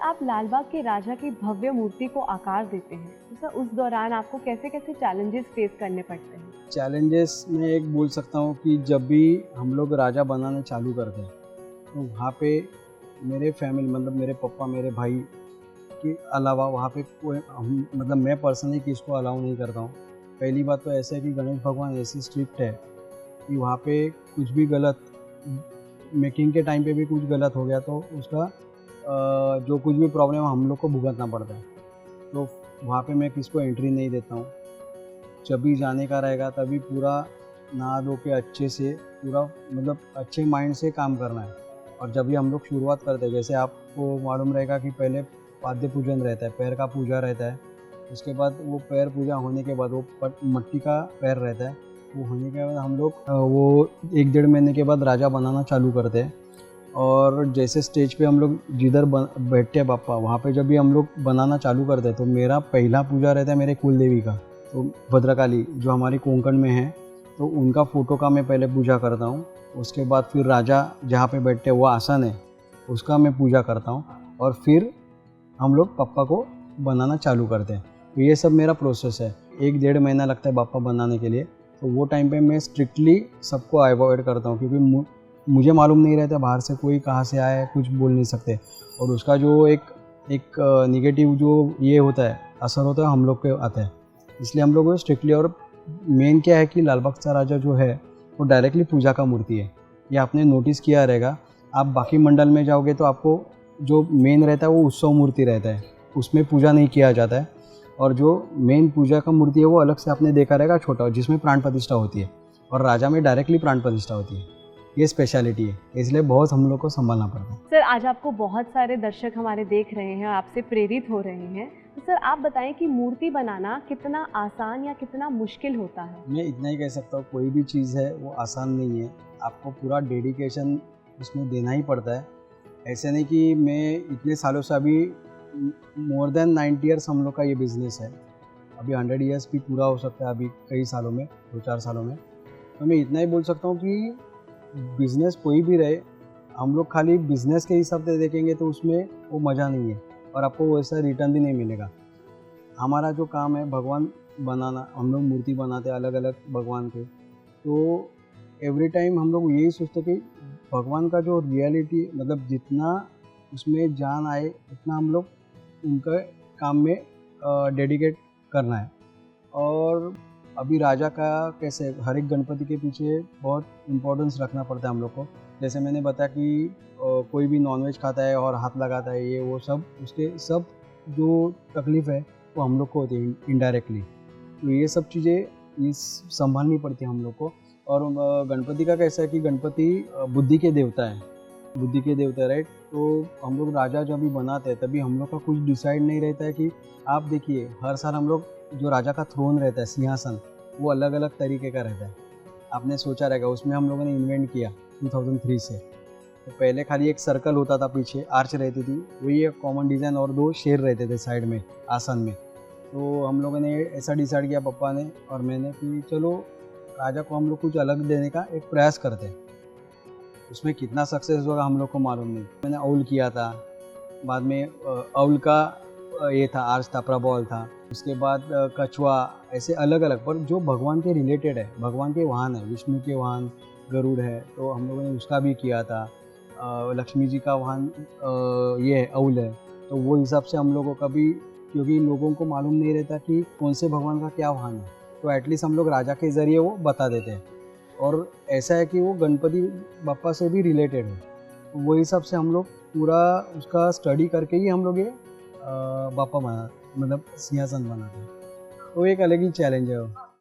आप लालबाग के राजा की भव्य मूर्ति को आकार देते हैं, तो सर उस दौरान आपको कैसे कैसे चैलेंजेस फेस करने पड़ते हैं? चैलेंजेस मैं एक बोल सकता हूँ कि जब भी हम लोग राजा बनाना चालू करते हैं तो वहाँ पे मेरे फैमिली मतलब मेरे पापा मेरे भाई के अलावा वहाँ पे कोई मतलब मैं पर्सनली किसको अलाउ नहीं करता हूँ। पहली बात तो ऐसा है कि गणेश भगवान ऐसी स्ट्रिक्ट है कि वहाँ पे कुछ भी गलत मेकिंग के टाइम पे भी कुछ गलत हो गया तो उसका जो कुछ भी प्रॉब्लम हम लोग को भुगतना पड़ता है। तो वहाँ पे मैं किसको एंट्री नहीं देता हूँ। जब भी जाने का रहेगा तभी पूरा नहा धो के अच्छे से पूरा मतलब अच्छे माइंड से काम करना है। और जब भी हम लोग शुरुआत करते हैं, जैसे आपको मालूम रहेगा कि पहले पाद्य पूजन रहता है, पैर का पूजा रहता है। उसके बाद वो पैर पूजा होने के बाद वो मट्टी का पैर रहता है, वो होने के बाद हम लोग वो 1-1.5 महीने के बाद राजा बनाना चालू करते हैं। और जैसे स्टेज पे हम लोग जिधर बैठते हैं बापा, वहाँ पे जब भी हम लोग बनाना चालू करते हैं तो मेरा पहला पूजा रहता है मेरे कुल देवी का। तो भद्रकाली जो हमारी कोंकण में है, तो उनका फ़ोटो का मैं पहले पूजा करता हूँ। उसके बाद फिर राजा जहाँ पे बैठते हैं वो आसन है, उसका मैं पूजा करता हूँ। और फिर हम लोग पप्पा को बनाना चालू करते हैं। तो ये सब मेरा प्रोसेस है। 1-1.5 महीना लगता है बापा बनाने के लिए। तो वो टाइम पे मैं स्ट्रिक्टली सबको अवॉइड करता हूँ, क्योंकि मुझे मालूम नहीं रहता बाहर से कोई कहाँ से आया है, कुछ बोल नहीं सकते। और उसका जो एक निगेटिव जो ये होता है, असर होता है, हम लोग पे आता है। इसलिए हम लोग स्ट्रिक्टली। और मेन क्या है कि लालबाग का राजा जो है वो डायरेक्टली पूजा का मूर्ति है। ये आपने नोटिस किया रहेगा। आप बाकी मंडल में जाओगे तो आपको जो मेन रहता है वो उत्सव मूर्ति रहता है, उसमें पूजा नहीं किया जाता है। और जो मेन पूजा का मूर्ति है वो अलग से आपने देखा रहेगा, छोटा, जिसमें प्राण प्रतिष्ठा होती है। और राजा में डायरेक्टली प्राण प्रतिष्ठा होती है। ये स्पेशलिटी है, इसलिए बहुत हम लोग को संभालना पड़ता है। सर आज आपको बहुत सारे दर्शक हमारे देख रहे हैं, आपसे प्रेरित हो रहे हैं, तो सर आप बताएं कि मूर्ति बनाना कितना आसान या कितना मुश्किल होता है? मैं इतना ही कह सकता हूँ, कोई भी चीज़ है वो आसान नहीं है। आपको पूरा डेडिकेशन उसमें देना ही पड़ता है। ऐसे नहीं कि मैं इतने सालों से, अभी मोर देन 90 ईयर्स हम लोग का ये बिज़नेस है। अभी 100 ईयर्स भी पूरा हो सकता है अभी कई सालों में, 2-4 सालों में। तो मैं इतना ही बोल सकता हूँ कि बिज़नेस कोई भी रहे, हम लोग खाली बिज़नेस के हिसाब से देखेंगे तो उसमें वो मज़ा नहीं है और आपको वैसा रिटर्न भी नहीं मिलेगा। हमारा जो काम है भगवान बनाना, हम लोग मूर्ति बनाते हैं अलग अलग भगवान के। तो एवरी टाइम हम लोग यही सोचते कि भगवान का जो रियलिटी मतलब जितना उसमें जान आए उतना हम लोग उनके काम में डेडिकेट करना है। और अभी राजा का कैसे हर एक गणपति के पीछे बहुत इम्पोर्टेंस रखना पड़ता है हम लोग को। जैसे मैंने बताया कि कोई भी नॉनवेज खाता है और हाथ लगाता है, ये वो सब उसके सब जो तकलीफ़ है वो हम लोग को होती है इनडायरेक्टली। तो ये सब चीज़ें ये संभालनी पड़ती है हम लोग को। और गणपति का कैसा है कि गणपति बुद्धि के देवता है, बुद्धि के देवता, राइट। तो हम लोग राजा जब भी बनाते हैं तभी हम लोग का कुछ डिसाइड नहीं रहता है कि आप देखिए हर साल हम लोग जो राजा का थ्रोन रहता है, सिंहासन, वो अलग अलग तरीके का रहता है। आपने सोचा रहेगा, उसमें हम लोगों ने इन्वेंट किया 2003 से। तो पहले खाली एक सर्कल होता था, पीछे आर्च रहती थी, वही एक कॉमन डिज़ाइन और 2 शेर रहते थे साइड में आसन में। तो हम लोगों ने ऐसा डिसाइड किया, पप्पा ने और मैंने, कि चलो राजा को हम लोग कुछ अलग देने का एक प्रयास करते हैं। उसमें कितना सक्सेस होगा हम लोग को मालूम नहीं। मैंने औल किया था, बाद में औल का ये था, आर्च था, प्रबॉल था। उसके बाद कछुआ, ऐसे अलग अलग, पर जो भगवान के रिलेटेड है, भगवान के वाहन है, विष्णु के वाहन गरुड़ है, तो हम लोगों ने उसका भी किया था। लक्ष्मी जी का वाहन ये है, औल है। तो वो हिसाब से हम लोगों का भी, क्योंकि लोगों को मालूम नहीं रहता कि कौन से भगवान का क्या वाहन है, तो एटलीस्ट हम लोग राजा के ज़रिए वो बता देते हैं। और ऐसा है कि वो गणपति बप्पा से भी रिलेटेड है, तो वो हिसाब से हम लोग पूरा उसका स्टडी करके ही हम लोग ये बापा बना मतलब सिंहासन बनाते हैं। तो एक अलग ही चैलेंज है वो।